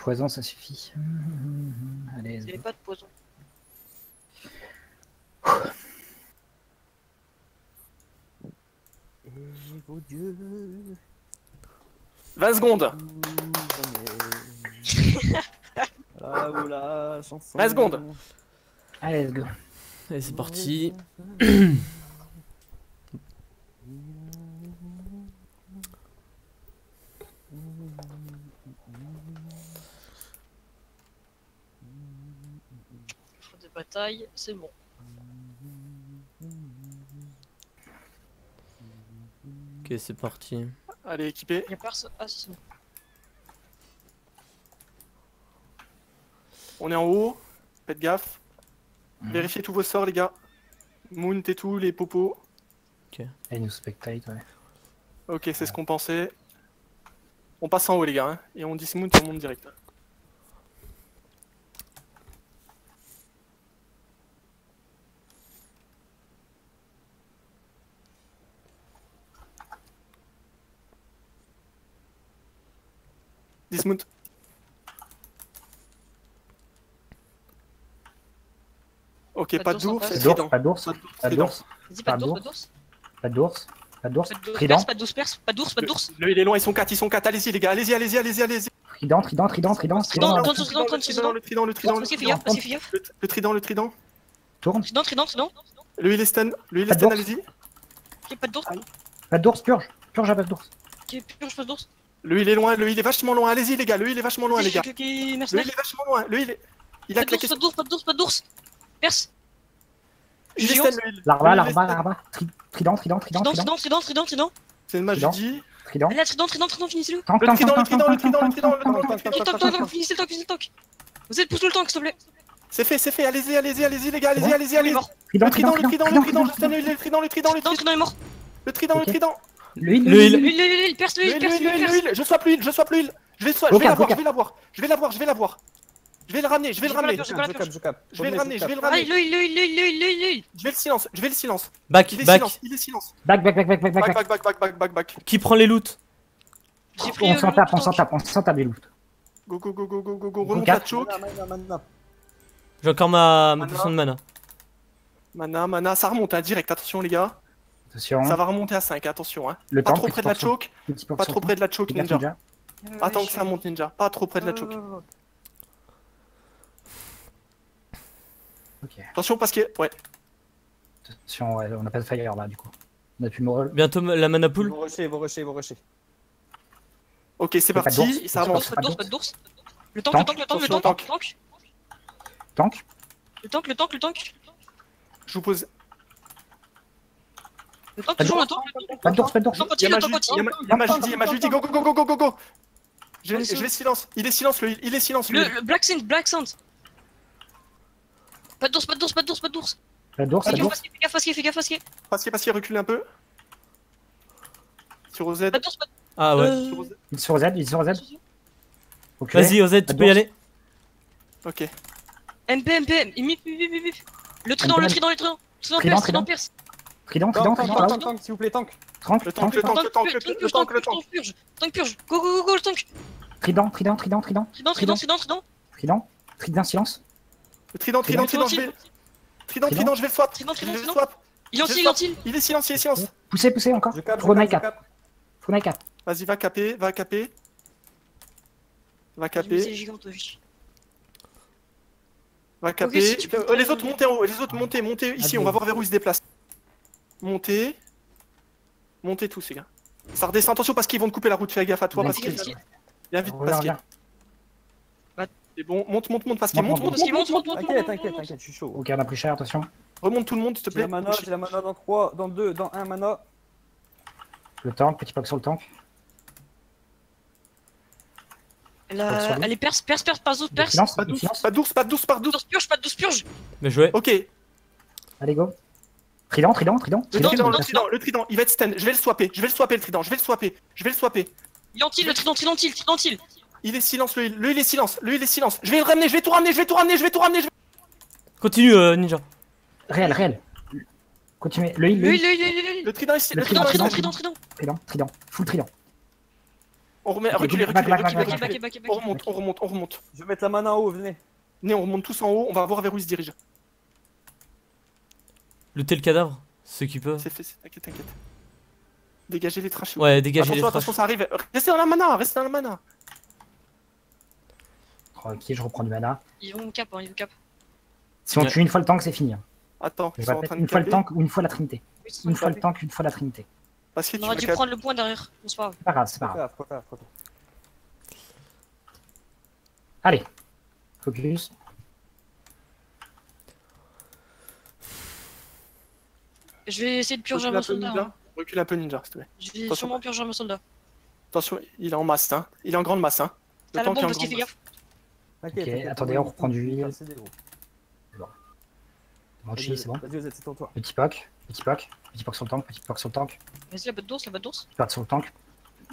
poison, ça suffit. Allez, Il n'y avait pas de poison. Et vos dieux. 20 secondes. Ah oula, chanson. 20 secondes. allez, let's go. Allez, c'est parti. Faut des batailles, c'est bon. Ok, c'est parti. Allez, équipé. Il y a personne. Ah, si, c'est bon. On est en haut. Faites gaffe. Vérifiez tous vos sorts, les gars. Moon, et tout, les popos. Et nous spectate, ouais. Ok, c'est ce qu'on pensait. On passe en haut, les gars. Hein, et on dismount et on monte direct. Dismount. Ok, pas d'ours, Pas c'est d'ours, trident. Pas d'ours, pas d'ours, Vas-y, pas d'ours, pas d'ours. pas d'ours, pas d'ours, Pas de trident, perse, pas d'ours, perse, pas d'ours, pas d'ours. Le il est loin, ils sont 4, allez-y les gars, allez-y. trident, trident, trident, trident, Trident, trident, trident. Le trident. Parce qu'il fait gaffe, parce qu'il fait gaffe. Le trident. tourne, Trident. Lui il est stun, Pas d'ours. allez-y. Ok, pas d'ours. pas d'ours, purge, purge à base d'ours. Ok, purge, pas d'ours. Lui il est loin, lui il est vachement loin, allez-y les gars, lui il est vachement loin les gars. Ok, Lui merci. il est vachement loin, lui il a Pas claqué. d'ours, pas d'ours. Perse. Il est stun, lui. Larva, Lui, il est stun. larva, trident, Trident. C'est une magie. trident, Allez, trident, finissez-le. tank, Le tank, trident, tank, tank, tank, tank, Tank, finissez le tank. Vous êtes pousse le tank, s'il te plaît. C'est fait, allez-y les gars, Il est allez-y. mort. trident, Le trident, trident, je stun le Trident est mort. trident. l'huile, L'huile, perse, l'huile. L'huile, je swap l'huile. Je vais l'avoir. Je vais le ramener. J'ai pas la purge, j'ai pas la purge. Je capte. Je vais le ramener. Allez, l'huile. Je vais le silence. Back. Il est silence. back. Back. Qui prend les loots? J'ai pris On s'en tape les loots. Go. Remonte la choke. J'ai encore ma potion de mana. Mana, ça remonte direct. Attention les gars. Attention, Ça va remonter à 5, attention. Hein. le Pas tank, trop près de la choke. Pas trop près de la choke, ninja. Attends que ça monte, ninja. Pas trop près de la choke. Ok, Attention parce que. Ouais. attention, ouais, on n'a pas de fire là du coup. On a plus de morale. Bientôt la mana pool. Vos rushers. Ok, c'est Pas parti. d'ours, Ça avance. Pas d'ours. Le Tank. tank. Je vous pose. Le tank, toujours le tank. Pas d'ours, Le tank continue, le tank continue. Il m'a juste dit go. Je vais silence. Il est silence, lui. Le Black Sand. Pas d'ours. Pas d'ours, Fais gaffe. Parce qu'il recule un peu. Sur OZ. Pas d'ours. Ah ouais. Il est sur Z. Ok. Vas-y, OZ, tu peux y aller. Ok. MP. Le trident. Trident, perse. Trident, Tank, s'il vous plaît, tank. tank, Le tank. Tank purge. Go, le tank. trident, Trident. silence. Le trident, je vais. Trident, je vais le swap. Trident. Il est silence. Poussez encore. Je capte. Faut my cap. Vas-y, va caper. C'est gigant, oui. Va Ok, caper. si tu peux- Les autres montez en haut. Montez ici. On va voir vers où ils se déplacent. Montez tous, les gars. Ça redescend. Attention parce qu'ils vont te couper la route. Fais gaffe à toi. Parce qu'ils. Viens vite, Pasquier. C'est bon. Monte. Pasquier. Monte. T'inquiète, je suis chaud. Ok, on a pris cher, attention. Remonte tout le monde, s'il te J'ai plaît. la mana dans 3, dans 2, dans 1 mana. Le tank, petit pack sur le tank. Elle est perse, pas d'ours, Silence, Pas d'ours. Pas d'ours, purge. Bien joué. Ok. Allez, go. Trident. Le trident, il va être stun. Je vais le swapper, le trident. Je vais le swapper. Il trident. Il est silence, lui il est silence. Je vais le ramener, je vais tout ramener. Continue, Ninja. Réel. Continuez. Le heal. Le Le trident ici, trident. Trident. Full trident. On remet, Ok, reculez, back, reculez, back, reculez, back, reculez. back. On remonte, on remonte, on remonte. Je vais mettre la mana en haut, venez. Venez, on remonte tous en haut, on va voir vers où il se dirige. Looter le cadavre, ceux qui peuvent. C'est fait, t'inquiète, t'inquiète. Dégagez les trashs. Ouais, dégagez les Attention, trashs. attention, ça arrive. Restez dans la mana, restez dans la mana. Ok, je reprends du mana. Ils vont cap, hein, ils vont cap. Si on Ouais. tue une fois le tank, c'est fini. Hein. Attends, Je ils sont en répète, train de une fois le caler. tank ou une fois la trinité. Oui, c'est Une ça. fois le tank, une fois la trinité. Parce que On tu aurait m'as dû cap- prendre le point derrière. Bon, c'est pas grave. C'est pas grave, c'est pas grave. Trop tard. Allez, focus. Je vais essayer de purger Recule mon un peu, soldat. Ninja. hein. Recule un peu, Ninja, s'il te plaît. Je vais Attention. sûrement purger mon soldat. Attention, il est en masse, hein. Il est en grande masse, hein. Le T'as la tank est bombe en aussi, grande fais masse. gaffe. T'inquiète. Attendez, on reprend du heal. C'est des gros. Banshee, c'est bon. Vas-y, Ozette, c'est ton tour. Petit poc sur le tank, petit poc sur le tank, Vas-y, la botte d'ours, la botte d'ours. petit poc sur le tank.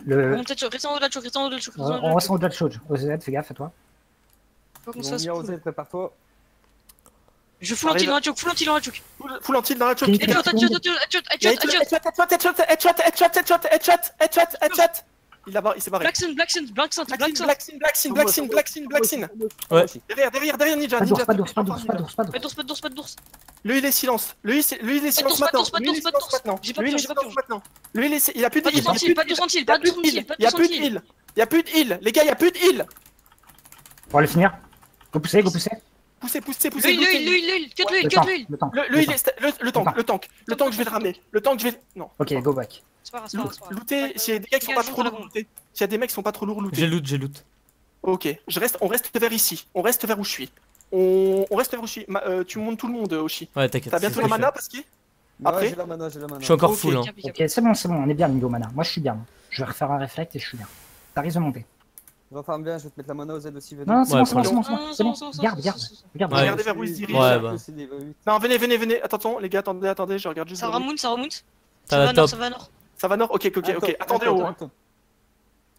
Le... Bon, peut-être reste en haut de la choke, reste en haut de la choke. On reste en haut de la chose. OZ, fais gaffe à toi. Faut qu'on Ils se vont fasse venir, cool. Ozette, prépare-toi. Je full anti dans la choke, full anti dans la choke. Full anti dans la choke. Clic. Headshot. Il s'est barré. Blacksin. Ouais. Derrière, Ninja. Pas d'ours. Lui, il est silence. Lui, il est silence maintenant. J'ai pas peur. Lui, il a plus de Pas de heal. sentil, pas de sentil, pas de sentil, pas Il y a de plus de sentil. heal. Il y a plus de heal. Les gars, il y a plus de heal. On va le finir. Go pousser. Poussez. L'huile, que de l'huile, Le que tank, de l'huile. le tank. Lui, le tank, je vais le ramener. Le tank, je vais. Non. Ok, go back. C'est pas grave, c'est pas grave. Looter, s'il y a des gars qui sont pas trop lourds, looter. S'il y a des mecs qui sont pas trop lourds, J'ai looter. loot. Ok, on reste vers ici. On reste vers où je suis. On reste vers où je suis. Tu montes tout le monde, Oshi. Ouais, t'inquiète. T'as c'est bientôt ce la que je mana parce que. Ouais, Après j'ai la mana. Je suis encore Ok. full. Hein. Ok, c'est bon, on est bien niveau mana. Moi, je suis bien. Je vais refaire un réflexe et je suis bien. Ça risque de monter. Referme bien, je vais te mettre la mana Ozette aussi. Non, c'est Ouais, bon, c'est bon, prends-le. c'est bon. Garde. Ouais. Regardez vers où il se dirige. Ouais, bah. Non, venez. Attends, les gars, attendez, je regarde juste. Ça remonte. Ça Ça va va nord, top. ça va nord. Ça va nord. Ok. Attendez en haut. hein.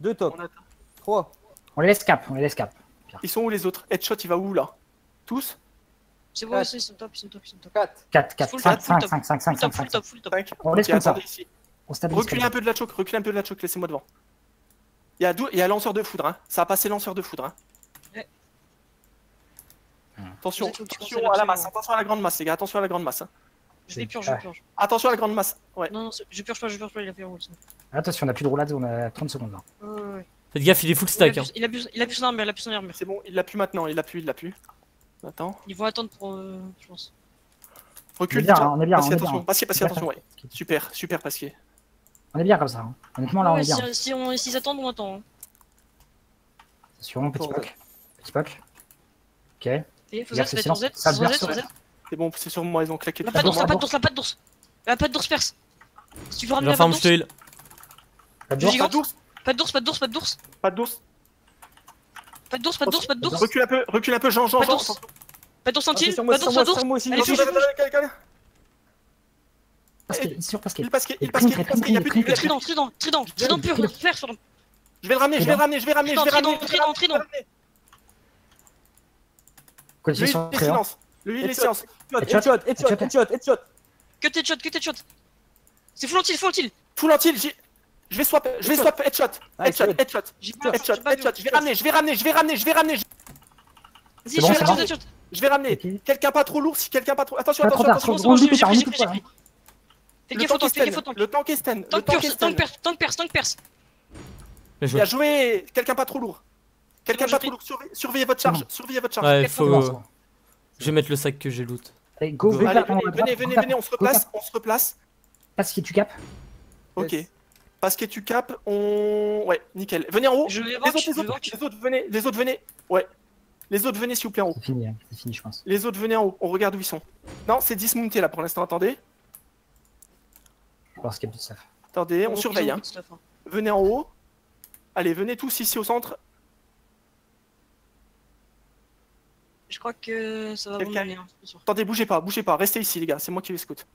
2 top. On attend. 3. On les laisse cap. Ils sont où les autres? Headshot, il va où là? Tous? C'est bon, ils sont top. 4. 4, Full 5, top, 5. Full top. 5. On laisse comme ça. Attendez ici. On stabilise. Reculez un peu de la choke, laissez-moi devant. Il y a lanceur de foudre, hein. Ça a passé lanceur de foudre, hein. Ouais. Attention, Faut que tu attention cancelles à la masse, absolument. attention à la grande masse, les gars, attention à la grande masse. Hein. Je vais purge. Attention à la grande masse, ouais. Non, je purge pas, il a fait roule. Attention, on a plus de roulade, on a 30 secondes là. Ouais. Faites gaffe, il est full stack. Hein. Il a plus son armure, C'est bon, il l'a plus maintenant, il l'a plus. Attends. Ils vont attendre pour, je pense. Recule, On est bien, déjà. on est bien, Pasquier, on est bien. attention, Pasquier, attention, ouais. Super, Pasquier. On est bien comme ça. Hein. Honnêtement, là, on est bien. S'ils attendent, on attend. Attention, petit poc. Ok. Et faut Regarde, Z, c'est faut Z, silence. Ça faut se Z, faut verse. Z. C'est bon, c'est sur moi, ils ont claqué. La patte d'ours, La patte d'ours perce. Si tu veux ramener la patte J'enferme, je te d'ours. heal. Pas de Du d'ours. gigant. Pas d'ours, Pas d'ours. pas d'ours. Pas d'ours. Recule un peu, Jean. Pas d'ours. Pas d'ours Ah, sentil. c'est sur moi, Pas d'ours. moi aussi. Allez, Attention, fuis. Pascal, sûr, Pascal. Pasquier, Il il y a print, plus de print. Trident pur. Faire sur le. Je vais le ramener. Trident. Continue Lui, sur il est le tréant. silence. Lui, il est silence. Headshot. Que t'es C'est full anti. Full anti, je vais swap headshot. Headshot. J'ai pas. Je vais ramener. Vas-y, bon, je c'est bon. vais Je vais ramener. Ok. Quelqu'un pas trop lourd, si quelqu'un pas trop. Attention, Pas trop attention, tard, attention. trop gros. J'ai On pris. Fais Le gaffe au tank est tank, stun. Le tank est stun. Le Tank tank est stun. perce. Bien joué. Bien joué. Quelqu'un pas trop lourd. Quelqu'un bon, pas j'ai trop lourd. Surveillez votre charge. Surveillez votre charge. Ouais, C'est faut. bon, c'est bon. Je vais mettre le sac que j'ai loot. Allez, go, Go. go, Allez, cap, on va venez, drop, on se replace. Pascal, tu capes. Ok. Parce que tu capes, Ouais, nickel. Venez en haut. Je vais Les rock. autres, venez. Ouais. Les autres, venez s'il vous plaît en haut. C'est fini, je pense. Les autres, venez en haut. On regarde où ils sont. Non, c'est dismounté là pour l'instant. Attendez. Je pense qu'il y a plus de stuff. Attendez, on surveille. Hein. Venez en haut. Allez, venez tous ici au centre. Je crois que ça va Quelqu'un- remonter. Hein, c'est sûr. Attendez, bougez pas. Restez ici, les gars. C'est moi qui les scout.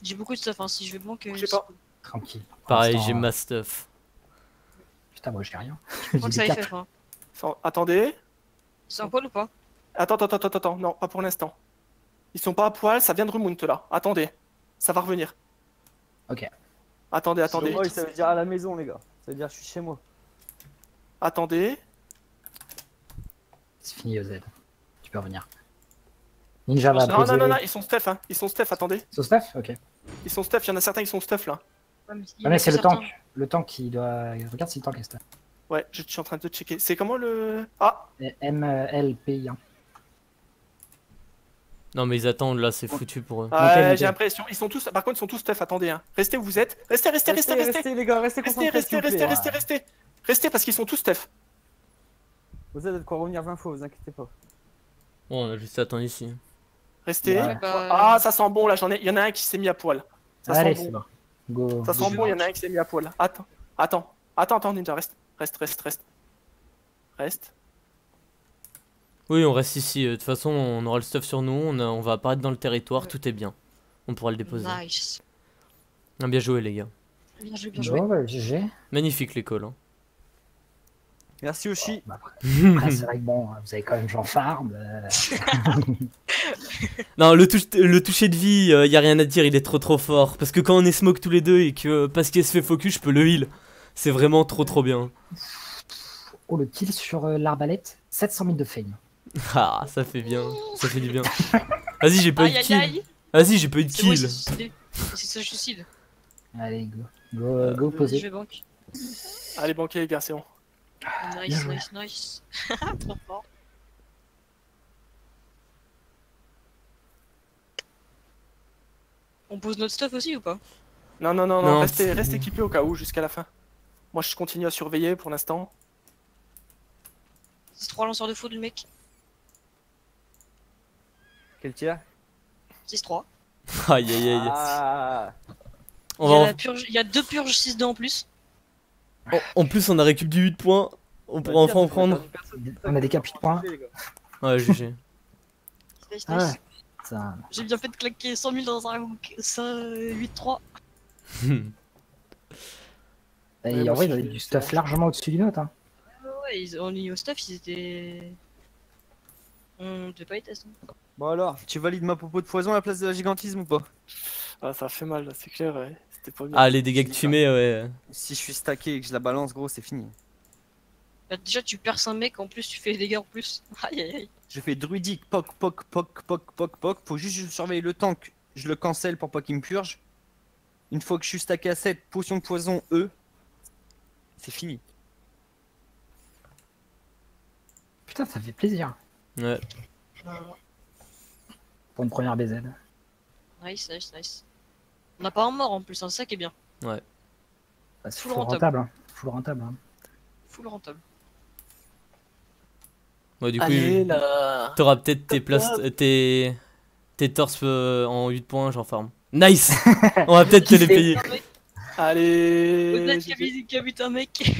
J'ai beaucoup de stuff. Hein. Si je vais manquer. Je sais pas. Tranquille. Pour Pareil, l'instant, j'ai ma stuff. Putain, moi, j'ai rien. Je crois que ça J'ai y des fait. Hein. Attendez. C'est un poil ou pas? Attends. Non, pas pour l'instant. Ils sont pas à poil. Ça vient de remount là. Attendez. Ça va revenir. Ok. Attendez. Ça veut dire à la maison, les gars. Ça veut dire que je suis chez moi. Attendez. C'est fini OZ. Tu peux revenir. Ninja va Non, poser... non, ils sont stuff, hein. Ils sont stuff, attendez. So stuff. Ok. Ils sont stuff, il y en a certains qui sont stuff là. Ouais, mais Ah mais c'est le tank. Le tank qui doit... Regarde si le tank est stuff. Ouais, je suis en train de checker. C'est comment le. Ah! MLPI. Non, mais ils attendent là, c'est foutu pour eux. Montez. J'ai l'impression. Ils sont tous. Par contre, ils sont tous stuff, attendez, hein. Restez où vous êtes. Restez. Restez les gars, restez concentrés. Restez parce qu'ils sont tous stuff. Vous êtes de quoi revenir 20 fois, vous inquiétez pas. Bon, on a juste attendu ici. Restez. Ouais. Ah, ça sent bon là, il y en a un qui s'est mis à poil. Ça Allez, sent c'est bon. bon. Go. Ça sent bon, il y en a un qui s'est mis à poil. Attends, Ninja, reste. Oui, on reste ici. De toute façon, on aura le stuff sur nous. On va apparaître dans le territoire. Tout est bien. On pourra le déposer. Nice. Ah, bien joué, les gars. Bien joué, bien joué. Bon, bah, GG. Magnifique l'école. Hein. Merci Oshi. Bon, bah, après, c'est vrai que bon, vous avez quand même Jean Farm. Non, le toucher de vie, y a rien à dire, il est trop fort. Parce que quand on est smoke tous les deux et que parce qu'il se fait focus, je peux le heal. C'est vraiment trop bien. Oh, le kill sur l'arbalète. 700 000 de fame. Ah, ça fait bien, ça fait du bien. Vas-y, j'ai pas eu de Aïe, aïe, kill. aïe. Vas-y, j'ai pas eu de C'est moi, kill. c'est ça, je suicide. Allez, go. Go Je poser. vais banque. Allez, banquer les gars, c'est bon. Nice, nice. Trop fort. On pose notre stuff aussi ou pas? Non, restez équipés au cas où jusqu'à la fin. Moi, je continue à surveiller pour l'instant. C'est 3 lanceurs de faux le mec. Quel tir? 6-3. Aïe aïe aïe. Ah. On Il y, va a la purge... il y a 2 purges 6-2 en plus. en plus, on a récup du 8 points. On pourra enfin en prendre. On a des capis de points. Ouais, GG. Nice, Ah nice. ouais. Ça... J'ai bien fait de claquer 100 000 dans un hook. 8-3. Et en vrai, il y avait du stuff largement au-dessus du nôtre. Hein. Ouais, en ligne au stuff, ils étaient. On devait pas les tester. Bon alors, tu valides ma popo de poison à la place de la gigantisme ou pas? Ah, ça fait mal, là, c'est clair, ouais. C'était pas bien. Ah, les dégâts que tu mets, ouais. Si je suis stacké et que je la balance, gros, c'est fini. Bah, déjà, tu perces un mec, en plus, tu fais des dégâts en plus. Aïe aïe aïe. Je fais druidique, poc. Faut juste que je surveille le tank. Je le cancel pour pas qu'il me purge. Une fois que je suis stacké à 7, potion de poison E. C'est fini. Putain, ça fait plaisir. Ouais. Pour une première BZ. Nice. On n'a pas un mort en plus, hein, c'est ça qui est bien. Bah, c'est Full full rentable. Hein. Full rentable. Hein. Full rentable. Ouais, du coup, Allez là. t'auras peut-être tes torses en 8 points, j'en farm. Nice. On va peut-être te les payer. Allez. Peut-être qu'il y a un mec.